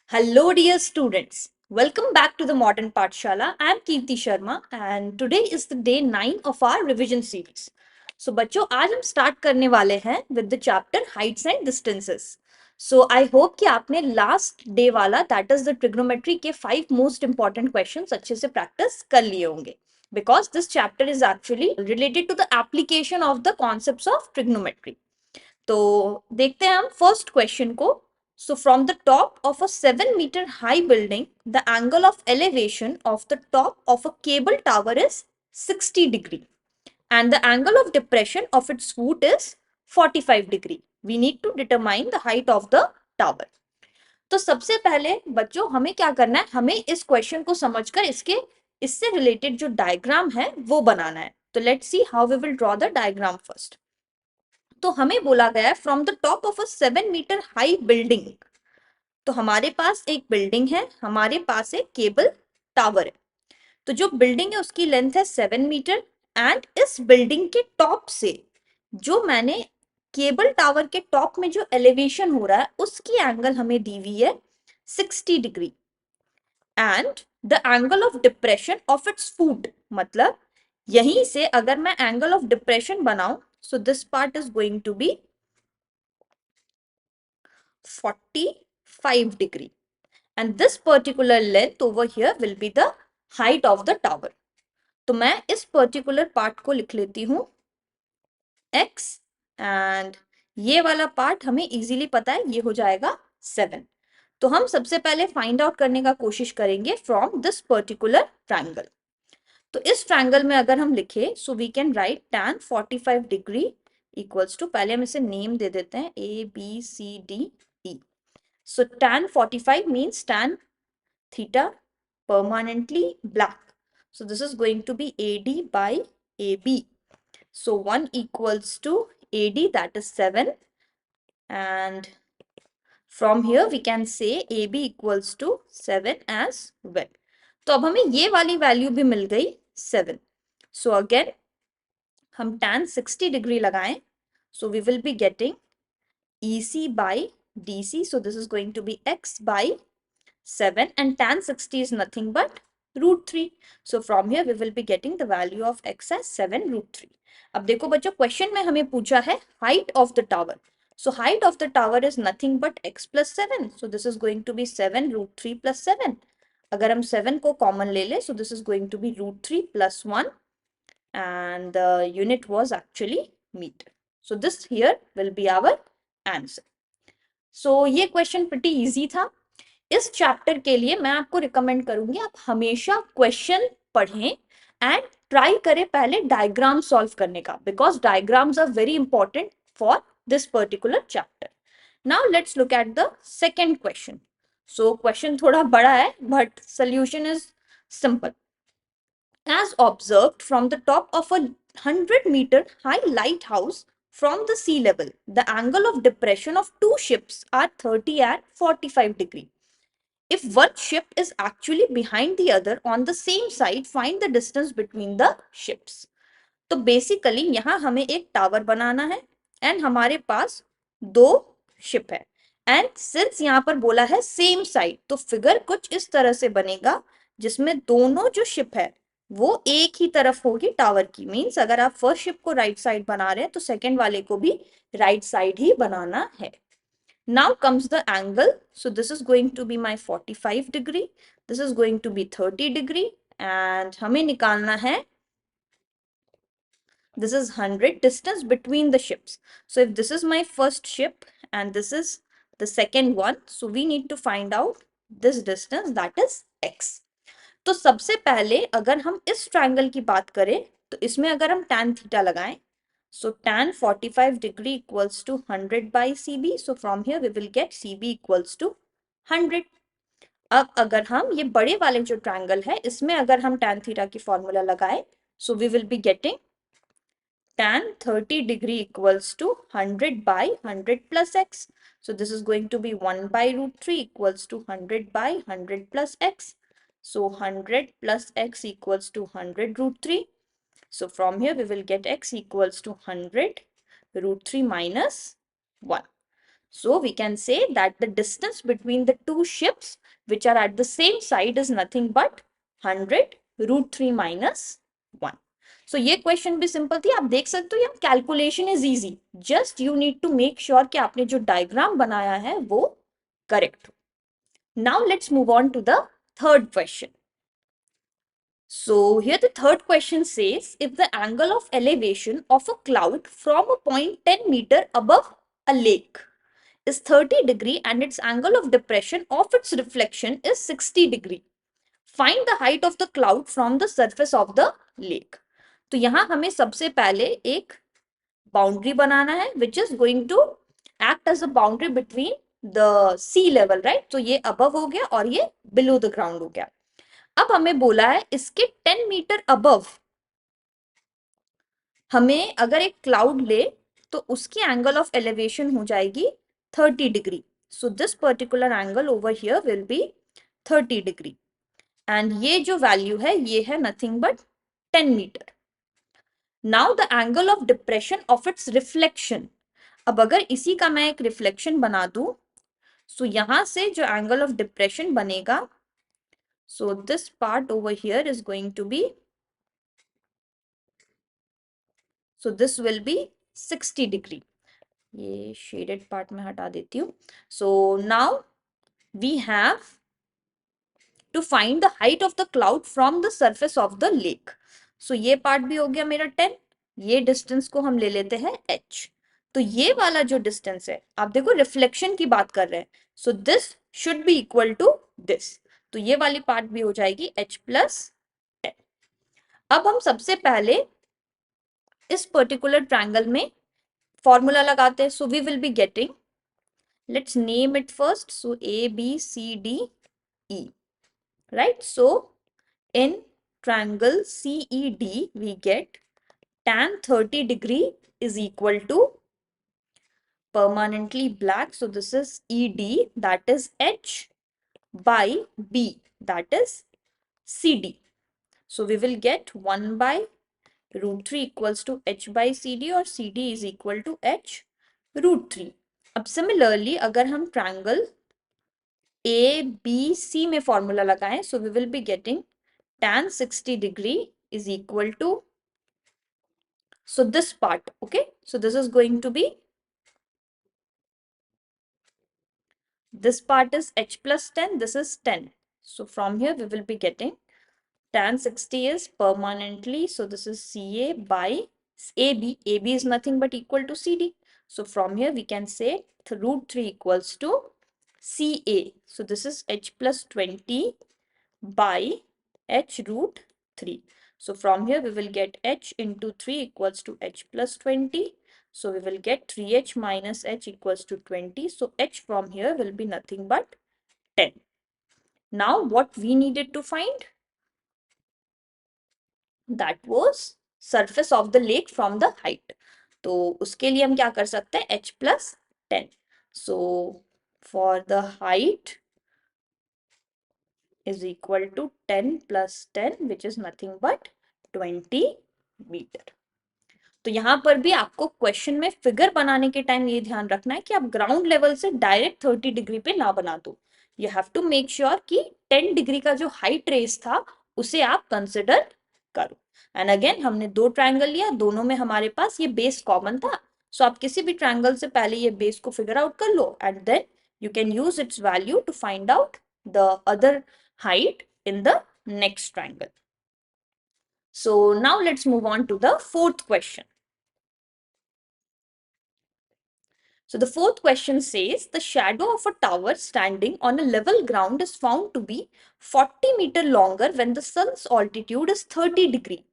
Hello, dear students. Welcome back to the Modern Pathshala. I am Kirti Sharma, and today is the day 9 of our revision series. So, बच्चों आज हम start करने वाले हैं with the chapter heights and distances. So, I hope कि आपने last day वाला that is the trigonometry के 5 most important questions अच्छे से practice कर लिए होंगे. Because this chapter is actually related to the application of the concepts of trigonometry. तो देखते हैं हम first question को. So from the top of a 7-meter high building, the angle of elevation of the top of a cable tower is 60 degree and the angle of depression of its foot is 45 degree. We need to determine the height of the tower. तो सबसे पहले बच्चों हमें क्या करना है, हमें इस क्वेश्चन को समझकर इससे रिलेटेड जो डायग्राम है वो बनाना है. तो let's see how we will draw the diagram first. तो हमें बोला गया है from the top of a 7-meter high building. तो हमारे पास एक बिल्डिंग है, हमारे पास एक केबल टावर है. तो जो बिल्डिंग है उसकी लेंथ है 7 मीटर एंड इस बिल्डिंग के टॉप से जो मैंने केबल टावर के टॉप में जो एलिवेशन हो रहा है उसकी एंगल हमें दी हुई है 60 degree and the angle of depression of it's foot. मतलब यहीं से अगर मैं एंगल ऑफ डिप्रेशन बनाऊं so this part is going to be 45 degree and this particular length over here will be the height of the tower. तो मैं इस particular part को लिख लेती हूं x एंड ये वाला पार्ट हमें इजीली पता है ये हो जाएगा 7. तो हम सबसे पहले फाइंड आउट करने का कोशिश करेंगे फ्रॉम दिस पर्टिकुलर ट्रायंगल. तो इस ट्रायंगल में अगर हम लिखे so we can write tan 45 degree equals to, पहले हम इसे नेम दे देते हैं ABCDE. So tan 45 means tan theta permanently black. So this is going to be AD by AB. So 1 equals to AD, that is 7. And from here we can say AB equals to 7 as well. तो अब हमें ये वाली value भी मिल गई 7. So again हम tan 60 degree लगाएं. So we will be getting EC by DC. So this is going to be X by 7 and tan 60 is nothing but root 3. So from here we will be getting the value of x as 7 root 3. अब देखो बच्चों question में हमें पूछा है height of the tower. So height of the tower is nothing but x plus 7. So this is going to be 7 root 3 plus 7. अगर हम 7 को कॉमन ले ले so this is going to be root 3 plus 1 and the unit was actually meter. So this here will be our answer. So ये question pretty easy था. इस chapter के लिए मैं आपको रिकमेंड करूंगी आप हमेशा क्वेश्चन पढ़ें एंड ट्राई करें पहले डायग्राम सॉल्व करने का, because diagrams are very important for this particular chapter. Now let's look at the second question. So question थोड़ा बड़ा है but solution is simple. As observed from the top of a 100-meter high lighthouse from the sea level, the angle of depression of two ships are 30 and 45 degree. If one ship is actually behind the other on the same side, find the distance between the ships. तो basically यहाँ हमें एक tower बनाना है and हमारे पास दो ship है and since यहाँ पर बोला है सेम साइड तो फिगर कुछ इस तरह से बनेगा जिसमें दोनों जो शिप है वो एक ही तरफ होगी टावर की. मींस अगर आप फर्स्ट शिप को राइट साइड बना रहे हैं तो सेकंड वाले को भी राइट साइड ही बनाना है. Now comes the angle. So this is going to be my 45 degree. This is going to be 30 degree. And हमें निकालना है, this is 100 distance between the ships. So if this is my first ship and this is the second one, so we need to find out this distance, that is x. तो सबसे पहले अगर हम इस triangle की बात करें तो इसमें अगर हम tan थीटा लगाएं so tan 45 degree equals to 100 by CB. So from here we will get CB equals to 100. अब अगर हम ये बड़े वाले जो ट्रायंगल है इसमें अगर हम tan थीटा की फॉर्मूला लगाए so we will be getting tan 30 degree equals to 100 by 100 plus x. So this is going to be 1 by root 3 equals to 100 by 100 plus x. So 100 plus x equals to 100 root 3. So from here we will get x equals to 100 root 3 minus 1. So we can say that the distance between the two ships which are at the same side is nothing but 100 root 3 minus 1. So ये question भी simple थी, आप देख सकते हो, यहाँ calculation is easy, just you need to make sure कि आपने जो डायग्राम बनाया है वो करेक्ट हो. Now let's move on to the third question. So here the third question says, if the angle of elevation of a cloud from a point 10 meter above a lake is 30 degree and its angle of depression of its reflection is 60 degree. Find the height of the cloud from the surface of the lake. तो यहाँ हमें सबसे पहले एक boundary बनाना है which is going to act as a boundary between the sea level, right? तो ये above हो गया और ये below the ground हो गया. अब हमें बोला है इसके 10 मीटर अबव हमें अगर एक क्लाउड ले तो उसकी एंगल ऑफ एलिवेशन हो जाएगी 30 degree. So this particular angle over here will be 30 degree and ये जो वैल्यू है ये है nothing but 10 metre. Now the angle of depression of its reflection. अब अगर इसी का मैं एक रिफ्लेक्शन बना दूं, सो यहां से जो एंगल ऑफ डिप्रेशन बनेगा, so this part over here is going to be, so this will be 60 degree. ये shaded part में हटा देती हूँ. So now we have to find the height of the cloud from the surface of the lake. So ये part भी हो गया मेरा 10. ये distance को हम ले लेते हैं h. तो ये वाला जो distance है, आप देखो reflection की बात कर रहे हैं, so this should be equal to this. तो ये वाली part भी हो जाएगी h plus 10. अब हम सबसे पहले इस पर्टिकुलर ट्रायंगल में फॉर्मूला लगाते हैं. So we will be getting, let's name it first, so A B C D E, right? So in triangle C E D we get tan 30 degree is equal to permanently black, so this is ED, that is H by B, that is CD. So we will get 1 by root 3 equals to h by cd और cd is equal to h root 3. अब similarly अगर हम triangle A B सी में formula लगाएं, so we will be getting tan 60 degree is equal to, so this part, okay, so this is going to be, this part is h plus 10, this is 10. So from here we will be getting tan 60 is permanently, so this is CA by AB. AB is nothing but equal to CD. So from here we can say root 3 equals to CA. So this is H plus 20 by H root 3. So from here we will get H into 3 equals to H plus 20. So we will get 3H minus H equals to 20. So H from here will be nothing but 10. Now what we needed to find? That was surface of the lake from the height. तो उसके लिए हम क्या कर सकते हैं? H plus 10. So for the height is equal to 10 plus 10, which is nothing but 20 meter. तो यहाँ पर भी आपको क्वेश्चन में फिगर बनाने के टाइम ये ध्यान रखना है कि आप ग्राउंड लेवल से डायरेक्ट 30 डिग्री पे ना बना दो. You have to make sure कि 10 डिग्री का जो हाइट रेस था उसे आप कंसिडर करो. एंड अगेन हमने दो ट्रायंगल लिया, दोनों में हमारे पास ये बेस कॉमन था. सो आप किसी भी ट्रायंगल से पहले ये बेस को फिगर आउट कर लो and then you can use its value to find out the other height in the next triangle. So now let's move on to the fourth question. So the fourth question says, the shadow of a tower standing on a level ground is found to be 40 meter longer when the sun's altitude is 30 degree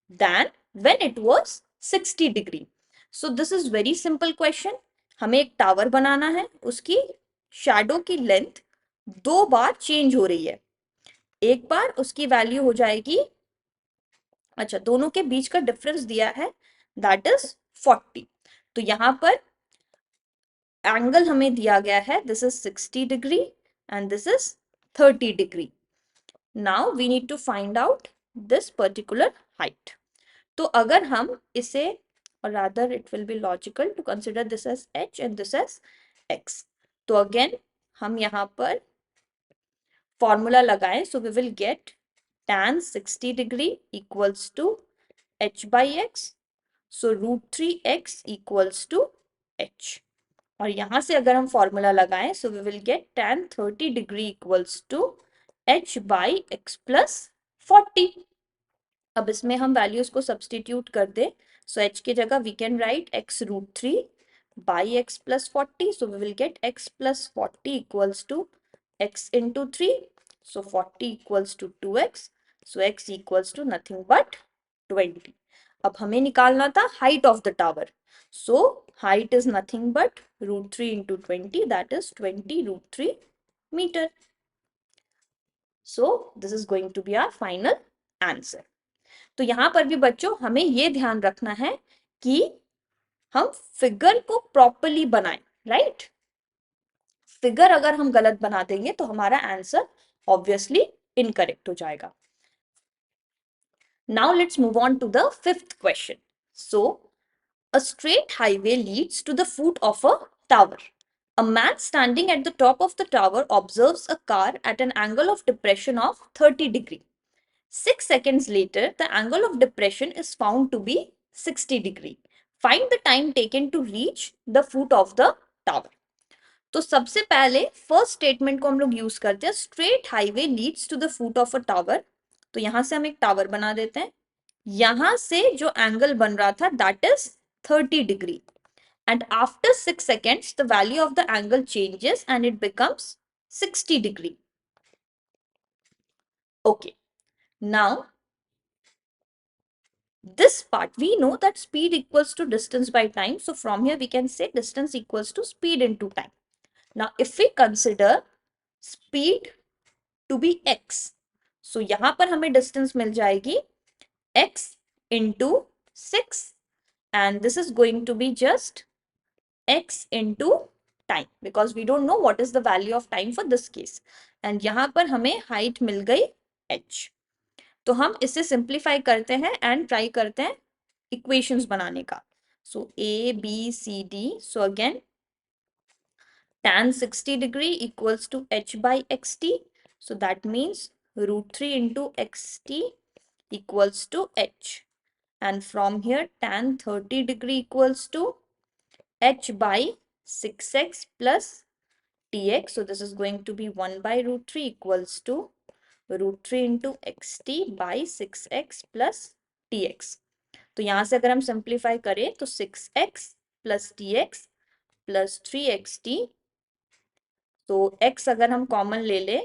than when it was 60 degree. So this is very simple question. हमें एक tower बनाना है, उसकी shadow की length दो बार change हो रही है. एक बार उसकी वैल्यू हो जाएगी, अच्छा दोनों के बीच का डिफरेंस दिया है, दैट इज 40. तो यहाँ पर एंगल हमें दिया गया है, this is 60 degree and this is 30 degree. Now we need to find out this particular height. तो अगर हम इसे, और rather it will be logical to consider this as h and this as x। तो अगेन हम यहाँ पर formula लगाएं, so we will get tan 60 degree equals to h by x, सो √3x इक्वल्स टू h। और यहां से अगर हम फॉर्मूला लगाएं, so we will get tan 30 degree equals to h by x plus 40। अब इसमें हम वैल्यूज को सब्सटीट्यूट कर दे, सो h की जगह we can write x √3 by x plus 40, so we will get x plus 40 equals to x into 3, so 40 equals to 2x, so x equals to nothing but 20। अब हमें निकालना था height of the tower, so height is nothing but √3 into 20, that is 20 √3 meter। So this is going to be our final answer। तो यहां पर भी बच्चों हमें ये ध्यान रखना है कि हम फिगर को प्रॉपरली बनाएं, राइट। फिगर अगर हम गलत बना देंगे तो हमारा आंसर ऑब्वियसली इनकरेक्ट हो जाएगा। Now let's move on to the fifth question. So a straight highway leads to the foot of a tower. A man standing at the top of the tower observes a car at an angle of depression of 30 degree. 6 seconds later, the angle of depression is found to be 60 degree. Find the time taken to reach the foot of the tower. तो सबसे पहले first statement को हम लोग use करते हैं, straight highway leads to the foot of a tower. तो यहां से हम एक टावर बना देते हैं, यहां से जो एंगल बन रहा था that is 30 degree, and after 6 seconds the value of the angle changes and it becomes 60 degree. Okay, now this part we know that speed equals to distance by time, so from here we can say distance equals to speed into time. Now if we consider speed to be x, so यहां पर हमें distance मिल जाएगी x into 6 and this is going to be just x into time because we don't know what is the value of time for this case, and यहाँ पर हमें height मिल गई h। तो हम इसे सिंप्लीफाई करते हैं एंड ट्राई करते हैं इक्वेशंस बनाने का। सो a b c d, so again tan 60 degree equals to h by xt, so that means √3 into xt equals to h, and from here tan 30 degree equals to h by 6x plus tx, so this is going to be 1 by √3 equals to √3 into xt by 6x plus tx। तो यहां से अगर हम simplify करें तो 6x plus tx plus 3xt, तो x अगर हम कॉमन ले ले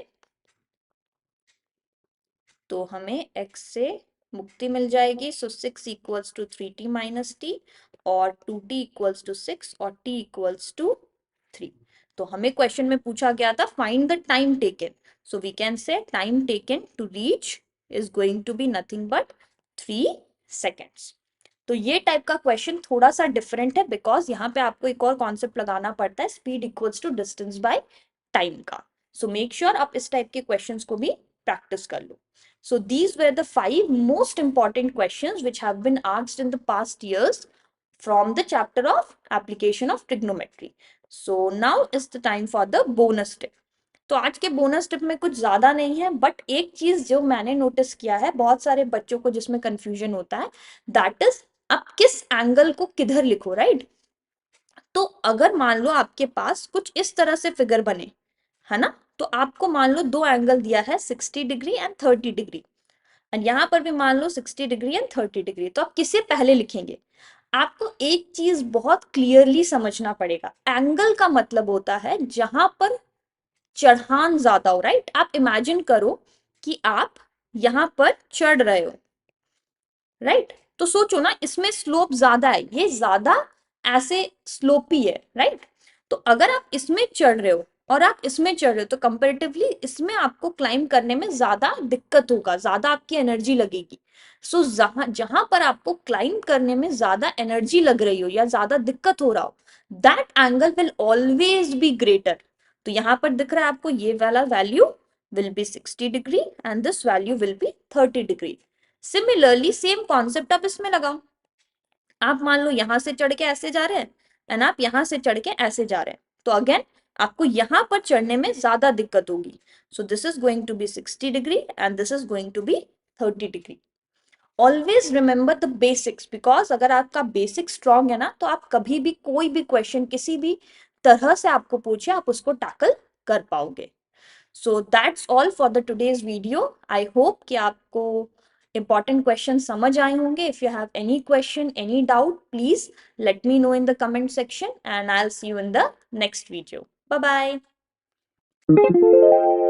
तो हमें x से मुक्ति मिल जाएगी, so 6 equals to 3t minus t और 2t इक्वल्स टू 6 और t इक्वल्स टू 3। तो हमें क्वेश्चन में पूछा गया था find the time taken, so we can say time taken to reach is going to be nothing but 3 seconds. तो ये टाइप का क्वेश्चन थोड़ा सा डिफरेंट है बिकॉज यहाँ पे आपको एक और कॉन्सेप्ट लगाना पड़ता है speed equals to distance by time का। सो मेक श्योर आप इस टाइप के क्वेश्चंस को भी प्रैक्टिस कर लो। So these were the 5 most important questions which have been asked in the past years from the chapter of application of trigonometry. So now is the time for the bonus tip. तो आज के bonus tip में कुछ ज्यादा नहीं है, but एक चीज जो मैंने नोटिस किया है बहुत सारे बच्चों को जिसमें कंफ्यूजन होता है, दैट इज आप किस एंगल को किधर लिखो, राइट। तो अगर मान लो आपके पास कुछ इस तरह से फिगर बने, है ना, तो आपको मान लो दो एंगल दिया है 60 डिग्री एंड 30 डिग्री, एंड यहाँ पर भी मान लो 60 डिग्री एंड 30 डिग्री, तो आप किसे पहले लिखेंगे। आपको एक चीज बहुत क्लियरली समझना पड़ेगा, एंगल का मतलब होता है जहां पर चढ़ान ज्यादा हो, राइट। आप इमेजिन करो कि आप यहां पर चढ़ रहे हो, राइट। तो सोचो ना इसमें स्लोप ज्यादा है, ये ज्यादा ऐसे स्लोपी है, राइट। तो अगर आप इसमें चढ़ रहे हो और आप इसमें चढ़ रहे हो तो कंपैरेटिवली इसमें आपको क्लाइंब करने में ज्यादा दिक्कत होगा, ज्यादा आपकी एनर्जी लगेगी। सो जहां पर आपको क्लाइंब करने में ज्यादा एनर्जी लग रही हो या ज्यादा दिक्कत हो रहा हो, that angle will always be greater. तो यहां पर दिख रहा है आपको ये वाला value will be 60 degree and this value will be 30 degree. Similarly same concept आप इसमें लगाओ। आप मान लो यहां से चढ़ के ऐसे जा रहे हैं एंड आप यहां से चढ़ के ऐसे जा रहे हैं, तो अगेन आपको यहां पर चढ़ने में ज्यादा दिक्कत होगी. So this is going to be 60 degree and this is going to be 30 degree. Always remember the basics, because अगर आपका बेसिक स्ट्रांग है ना, तो आप कभी भी कोई भी क्वेश्चन किसी भी तरह से आपको पूछे, आप उसको टैकल कर पाओगे. So that's all for the today's video. I hope कि आपको important questions समझ आए होंगे. If you have any question, any doubt, please let me know in the comment section and I'll see you in the next video. Bye bye.